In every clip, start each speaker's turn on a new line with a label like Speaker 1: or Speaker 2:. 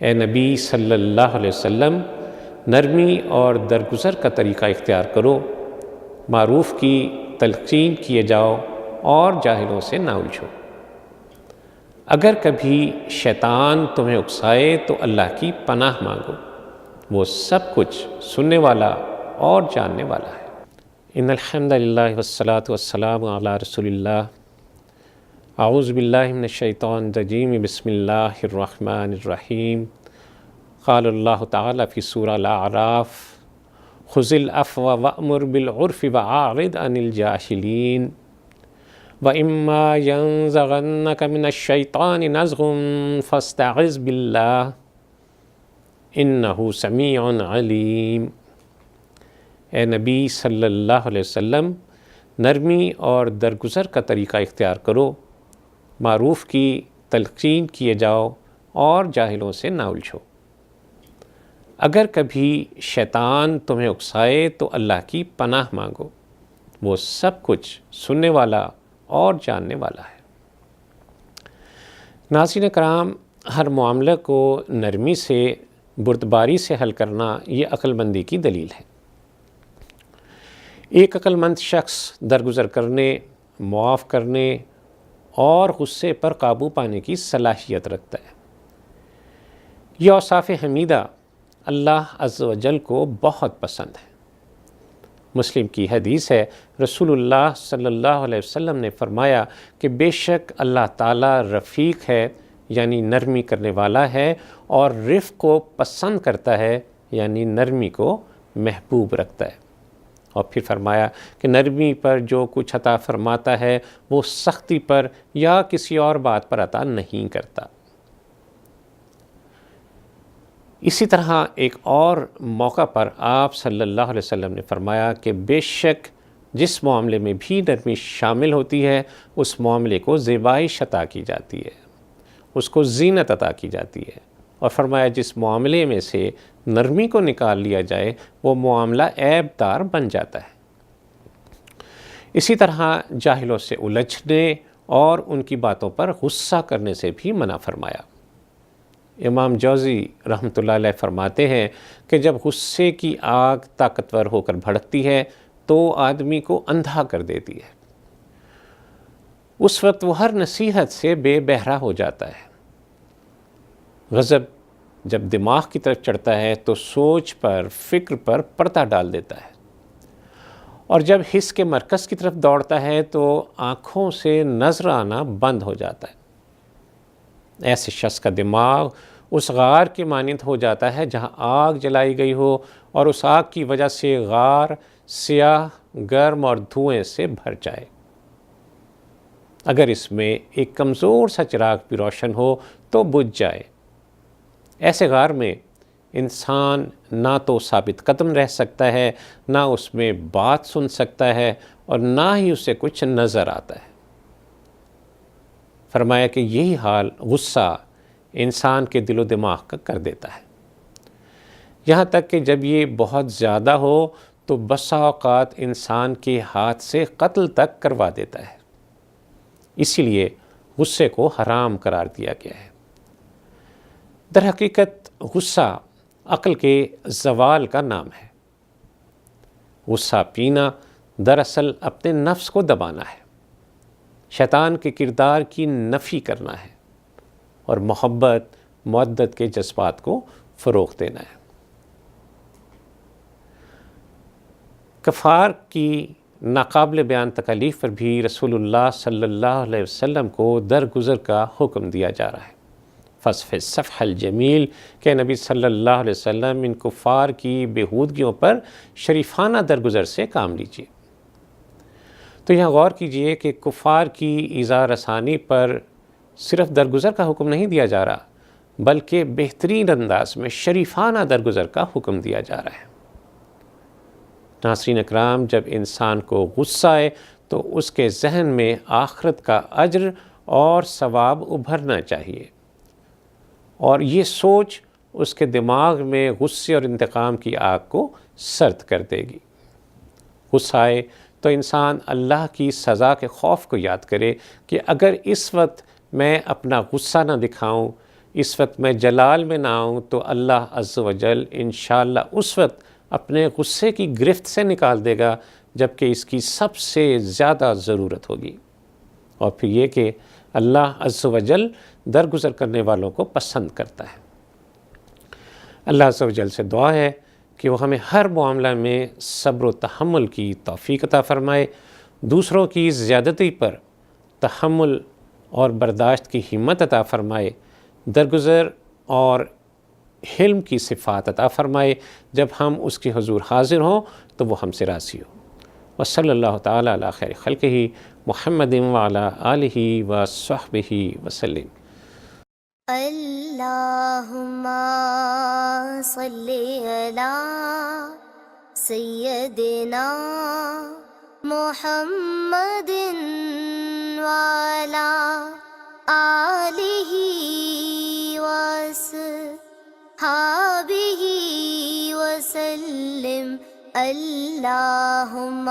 Speaker 1: اے نبی صلی اللہ علیہ وسلم، نرمی اور درگزر کا طریقہ اختیار کرو، معروف کی تلقین کیے جاؤ اور جاہلوں سے نہ الجھو۔ اگر کبھی شیطان تمہیں اکسائے تو اللہ کی پناہ مانگو، وہ سب کچھ سننے والا اور جاننے والا ہے۔ ان الحمد للہ والصلاة والسلام علی رسول اللہ۔ اعوذ باللہ من الشیطان الرجیم، بسم اللہ الرحمن الرحیم۔ قال اللہ تعالیٰ فی سورہ الاعراف: خذ العفو وأمر بالعرف وأعرض عن الجاہلین وإما ينزغنك من الشیطان نزغ فاستعذ باللہ انہ سمیع علیم۔ اے نبی صلی اللہ علیہ وسلم، نرمی اور درگزر کا طریقہ اختیار کرو، معروف کی تلقین کیے جاؤ اور جاہلوں سے نہ الجھو۔ اگر کبھی شیطان تمہیں اکسائے تو اللہ کی پناہ مانگو، وہ سب کچھ سننے والا اور جاننے والا ہے۔ ناظرین کرام، ہر معاملہ کو نرمی سے، بردباری سے حل کرنا یہ عقل مندی کی دلیل ہے۔ ایک عقل مند شخص درگزر کرنے، معاف کرنے اور غصے پر قابو پانے کی صلاحیت رکھتا ہے۔ یہ اوصاف حمیدہ اللہ عز و جل کو بہت پسند ہے۔ مسلم کی حدیث ہے، رسول اللہ صلی اللہ علیہ وسلم نے فرمایا کہ بے شک اللہ تعالیٰ رفیق ہے، یعنی نرمی کرنے والا ہے، اور رفق کو پسند کرتا ہے، یعنی نرمی کو محبوب رکھتا ہے۔ اور پھر فرمایا کہ نرمی پر جو کچھ عطا فرماتا ہے وہ سختی پر یا کسی اور بات پر عطا نہیں کرتا۔ اسی طرح ایک اور موقع پر آپ صلی اللہ علیہ وسلم نے فرمایا کہ بے شک جس معاملے میں بھی نرمی شامل ہوتی ہے اس معاملے کو زیبائش عطا کی جاتی ہے، اس کو زینت عطا کی جاتی ہے، اور فرمایا جس معاملے میں سے نرمی کو نکال لیا جائے وہ معاملہ عیب دار بن جاتا ہے۔ اسی طرح جاہلوں سے الجھنے اور ان کی باتوں پر غصہ کرنے سے بھی منع فرمایا۔ امام جوزی رحمۃ اللہ علیہ فرماتے ہیں کہ جب غصے کی آگ طاقتور ہو کر بھڑکتی ہے تو آدمی کو اندھا کر دیتی ہے۔ اس وقت وہ ہر نصیحت سے بے بہرا ہو جاتا ہے۔ غضب جب دماغ کی طرف چڑھتا ہے تو سوچ پر، فکر پر پردہ ڈال دیتا ہے، اور جب حس کے مرکز کی طرف دوڑتا ہے تو آنکھوں سے نظر آنا بند ہو جاتا ہے۔ ایسے شخص کا دماغ اس غار کے مانند ہو جاتا ہے جہاں آگ جلائی گئی ہو، اور اس آگ کی وجہ سے غار سیاہ، گرم اور دھوئیں سے بھر جائے۔ اگر اس میں ایک کمزور سا چراغ بھی روشن ہو تو بجھ جائے۔ ایسے غار میں انسان نہ تو ثابت قدم رہ سکتا ہے، نہ اس میں بات سن سکتا ہے، اور نہ ہی اسے کچھ نظر آتا ہے۔ فرمایا کہ یہی حال غصہ انسان کے دل و دماغ کا کر دیتا ہے، یہاں تک کہ جب یہ بہت زیادہ ہو تو بسا اوقات انسان کے ہاتھ سے قتل تک کروا دیتا ہے۔ اسی لیے غصے کو حرام قرار دیا گیا ہے۔ در حقیقت غصہ عقل کے زوال کا نام ہے۔ غصہ پینا دراصل اپنے نفس کو دبانا ہے، شیطان کے کردار کی نفی کرنا ہے، اور محبت، مودت کے جذبات کو فروغ دینا ہے۔ کفار کی ناقابل بیان تکالیف پر بھی رسول اللہ صلی اللہ علیہ وسلم کو درگزر کا حکم دیا جا رہا ہے۔ فصف الصفح الجمیل کہ نبی صلی اللہ علیہ وسلم ان کفار کی بےہودگیوں پر شریفانہ درگزر سے کام لیجیے۔ تو یہاں غور کیجئے کہ کفار کی ایذا رسانی پر صرف درگزر کا حکم نہیں دیا جا رہا، بلکہ بہترین انداز میں شریفانہ درگزر کا حکم دیا جا رہا ہے۔ ناظرین اکرام، جب انسان کو غصہ آئے تو اس کے ذہن میں آخرت کا اجر اور ثواب ابھرنا چاہیے، اور یہ سوچ اس کے دماغ میں غصے اور انتقام کی آگ کو سرد کر دے گی۔ غصہ آئے تو انسان اللہ کی سزا کے خوف کو یاد کرے کہ اگر اس وقت میں اپنا غصہ نہ دکھاؤں، اس وقت میں جلال میں نہ آؤں تو اللہ عز و جل انشاءاللہ اس وقت اپنے غصے کی گرفت سے نکال دے گا جبکہ اس کی سب سے زیادہ ضرورت ہوگی۔ اور پھر یہ کہ اللہ عز و جل درگزر کرنے والوں کو پسند کرتا ہے۔ اللہ عز و جل سے دعا ہے کہ وہ ہمیں ہر معاملہ میں صبر و تحمل کی توفیق عطا فرمائے، دوسروں کی زیادتی پر تحمل اور برداشت کی ہمت عطا فرمائے، درگزر اور حلم کی صفات عطا فرمائے، جب ہم اس کے حضور حاضر ہوں تو وہ ہم سے راضی ہو۔ وصلی اللہ تعالیٰ علی خیر خلقہ محمد وعلی آلہ وصحبہ وسلم۔
Speaker 2: اللہم صلی علی سیدنا محمد وعلی آلہ وصحبہ وسلم۔ اللہم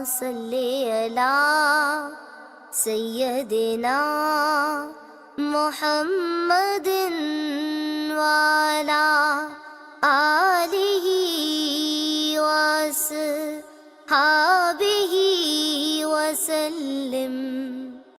Speaker 2: صلی علی سیدنا محمد